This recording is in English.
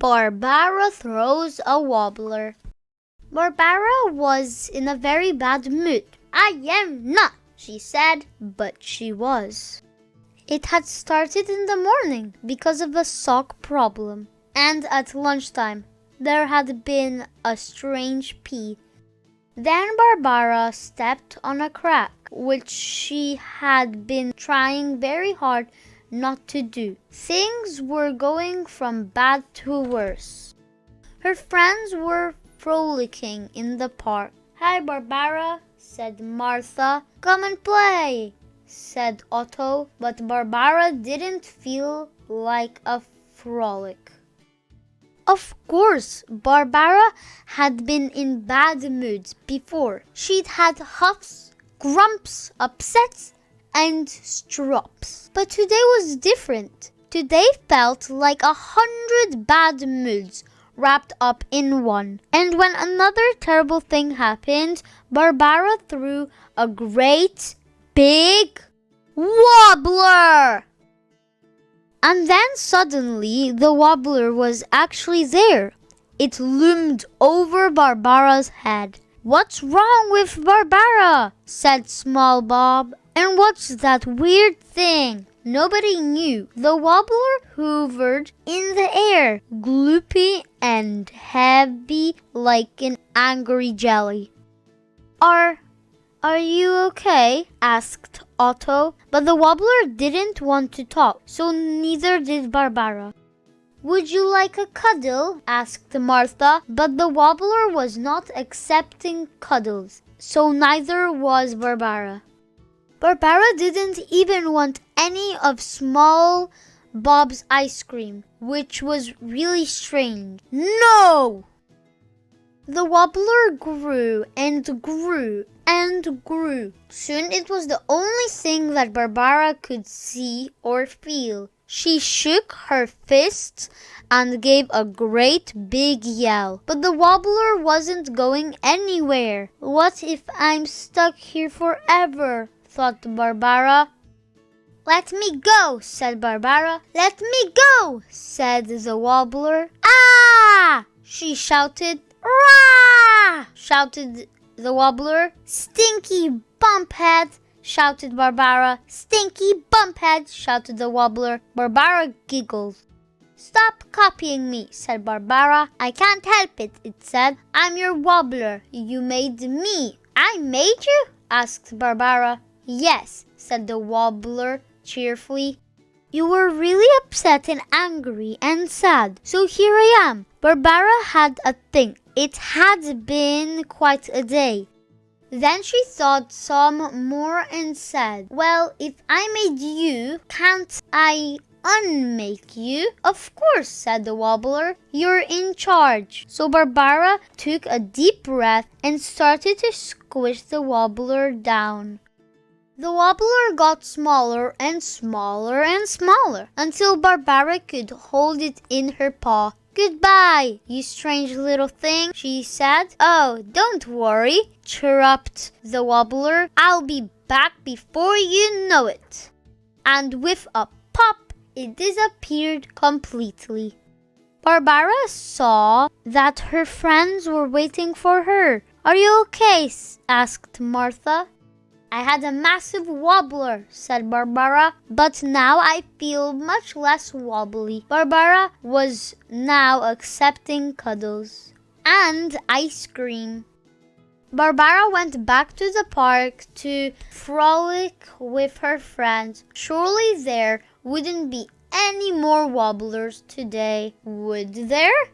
Barbara throws a wobbler. Barbara was in a very bad mood. I am not, she said, but she was. It had started in the morning because of a sock problem, and at lunchtime there had been a strange pee. Then Barbara stepped on a crack, which she had been trying very hard not to do. Things were going from bad to worse. Her friends were frolicking in the park. Hi, Barbara, said Martha. Come and play, said Otto, but Barbara didn't feel like a frolic. Of course, Barbara had been in bad moods before. She'd had huffs, grumps, upsets, and strops. But today was different. Today felt like 100 bad moods wrapped up in one. And when another terrible thing happened, Barbara threw a great big wobbler. And then suddenly the wobbler was actually there. It loomed over Barbara's head. What's wrong with Barbara? Said Small Bob. And what's that weird thing? Nobody knew. The wobbler hovered in the air, gloopy and heavy like an angry jelly. Are you okay? Asked Otto. But the wobbler didn't want to talk, so neither did Barbara. Would you like a cuddle? Asked Martha, but the wobbler was not accepting cuddles, so neither was Barbara. Barbara didn't even want any of Small Bob's ice cream, which was really strange. No! The wobbler grew and grew and grew. Soon it was the only thing that Barbara could see or feel. She shook her fists and gave a great big yell. But the wobbler wasn't going anywhere. What if I'm stuck here forever? Thought Barbara. Let me go, said Barbara. Let me go, said the wobbler. Ah! She shouted. Rah! Shouted the wobbler. Stinky bumphead, shouted Barbara. Stinky bumphead, shouted the wobbler. Barbara giggled. Stop copying me, said Barbara. I can't help it, it said. I'm your wobbler. You made me. I made you? Asked Barbara. Yes, said the wobbler cheerfully. You were really upset and angry and sad, so here I am. Barbara had a think. It had been quite a day. Then she thought some more and said, well, if I made you, can't I unmake you? Of course, said the wobbler. You're in charge. So Barbara took a deep breath and started to squish the wobbler down. The wobbler got smaller and smaller and smaller until Barbara could hold it in her paw. Goodbye, you strange little thing, she said. Oh, don't worry, chirruped the wobbler. I'll be back before you know it. And with a pop, it disappeared completely. Barbara saw that her friends were waiting for her. Are you okay? Asked Martha. I had a massive wobbler, said Barbara, but now I feel much less wobbly. Barbara was now accepting cuddles and ice cream. Barbara went back to the park to frolic with her friends. Surely there wouldn't be any more wobblers today, would there?